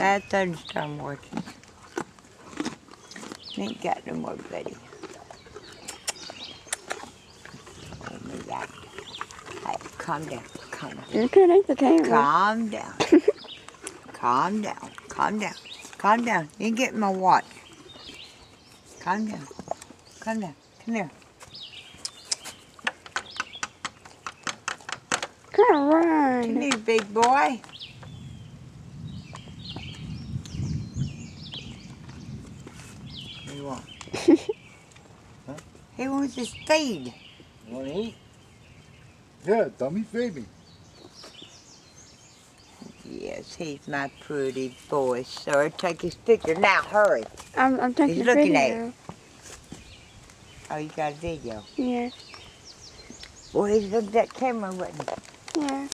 Bad thunderstorm watching. Ain't got no more, buddy. Oh my God. Hey, calm down. Calm down. You can't eat the camera. Calm down. Calm down. Calm down. Calm down. You ain't getting my watch. Calm down. Calm down. Come here. Come on. Come here, big boy. What do you want? Huh? He wants his feed. You want to eat? Yeah, dummy, feed me. Yes, he's my pretty boy, sir. Take his picture. Now, hurry. I'm taking He's a looking video. at it. Oh, you got a video? Yeah. Boy, he's looking at that camera, wasn't he? Yeah.